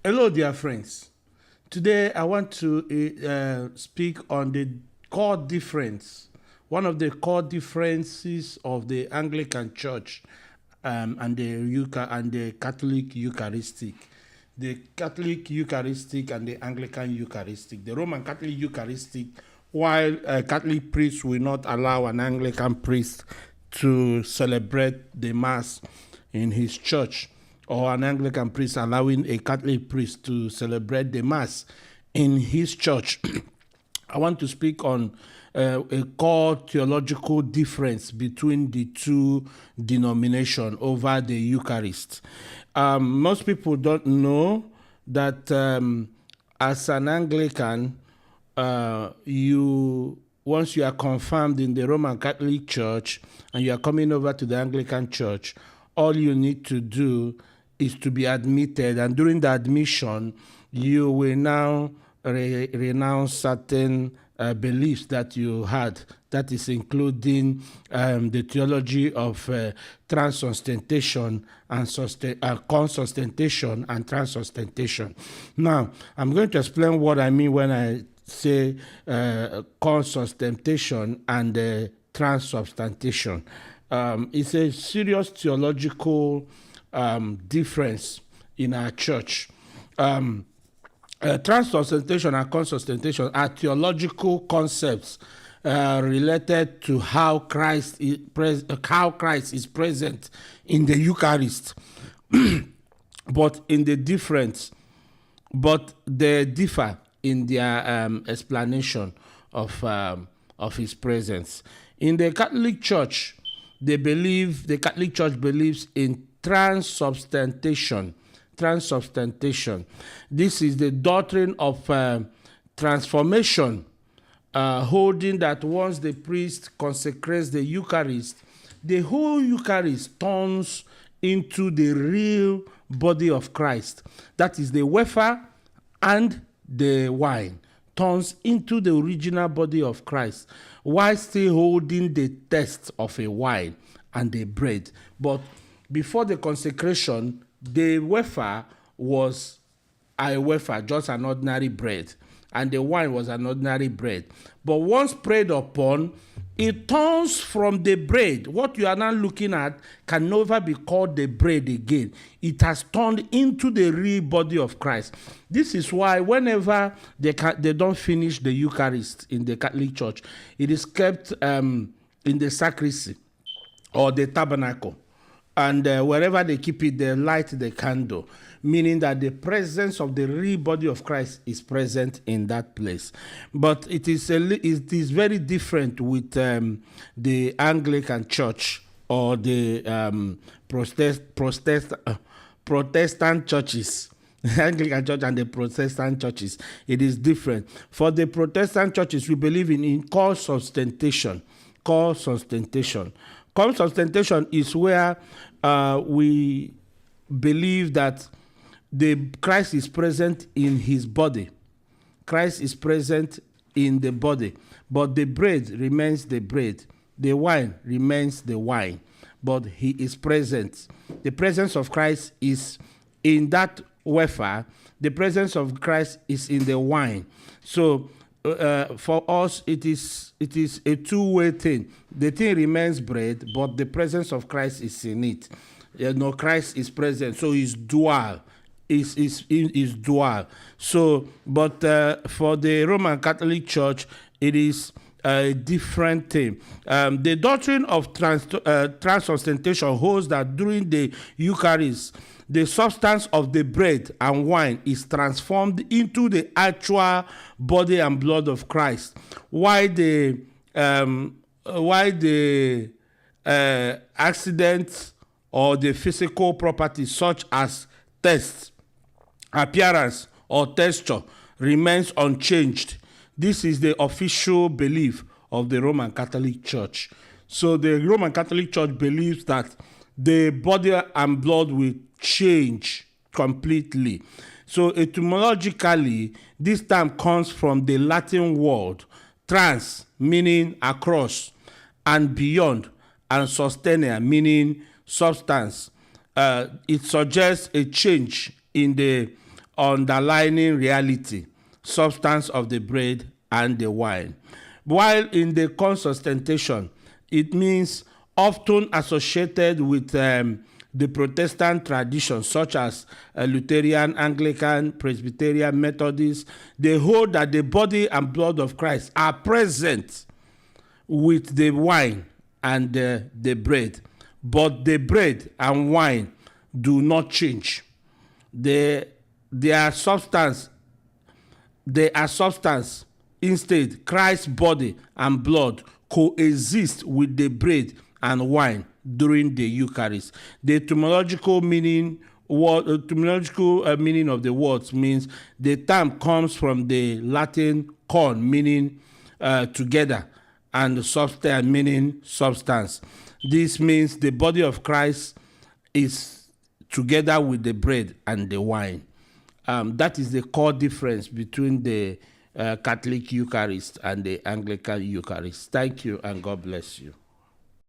Hello, dear friends. Today I want to speak on the core difference, one of the core differences of the Anglican Church and the Catholic Eucharistic. The Catholic Eucharistic and the Anglican Eucharistic. The Roman Catholic Eucharistic, while Catholic priests will not allow an Anglican priest to celebrate the Mass in his church, or an Anglican priest allowing a Catholic priest to celebrate the Mass in his church. I want to speak on a core theological difference between the two denominations over the Eucharist. Most people don't know that as an Anglican, once you are confirmed in the Roman Catholic Church and you are coming over to the Anglican Church, all you need to do is to be admitted, and during the admission, you will now renounce certain beliefs that you had. That is including the theology of transubstantiation and consubstantiation and transubstantiation. Now, I'm going to explain what I mean when I say consubstantiation and transubstantiation. It's a serious theological difference in our church. Transubstantiation and consubstantiation are theological concepts related to how Christ is present in the Eucharist, but they differ in their explanation of his presence. In the Catholic Church, the Catholic Church believes in transubstantiation. This is the doctrine of transformation, holding that once the priest consecrates the Eucharist, the whole Eucharist turns into the real body of Christ. That is, the wafer and the wine turns into the original body of Christ, while still holding the taste of a wine and the bread. But before the consecration, the wafer was a wafer, just an ordinary bread, and the wine was an ordinary bread. But once prayed upon, it turns from the bread. What you are now looking at can never be called the bread again. It has turned into the real body of Christ. This is why whenever they don't finish the Eucharist in the Catholic Church, it is kept in the sacristy or the tabernacle. And wherever they keep it, they light the candle, meaning that the presence of the real body of Christ is present in that place. But it is very different with the Anglican Church or the Protestant churches. The Anglican Church and the Protestant churches, it is different. For the Protestant churches, we believe in consubstantiation. Consubstantiation is where we believe that Christ is present in his body. Christ is present in the body, but the bread remains the bread. The wine remains the wine, but he is present. The presence of Christ is in that wafer. The presence of Christ is in the wine. So for us, it is a two-way thing. The thing remains bread, but the presence of Christ is in it. Christ is present, so it's dual. Is dual. So, but for the Roman Catholic Church, it is a different thing. The doctrine of transubstantiation holds that during the Eucharist, the substance of the bread and wine is transformed into the actual body and blood of Christ, while the accidents or the physical properties such as taste, appearance, or texture remains unchanged. This is the official belief of the Roman Catholic Church. So the Roman Catholic Church believes that the body and blood will change completely. So etymologically, this term comes from the Latin word trans, meaning across, and beyond, and substantia, meaning substance. It suggests a change in the underlying reality, substance of the bread and the wine. While in the consubstantiation, it means often associated with the Protestant tradition, such as Lutheran, Anglican, Presbyterian, Methodist. They hold that the body and blood of Christ are present with the wine and the bread, but the bread and wine do not change. They are substance. Instead, Christ's body and blood coexist with the bread and wine during the Eucharist. The etymological meaning of the words means the term comes from the Latin con, meaning together, and substance, meaning substance. This means the body of Christ is together with the bread and the wine. That is the core difference between the Catholic Eucharist and the Anglican Eucharist. Thank you, and God bless you.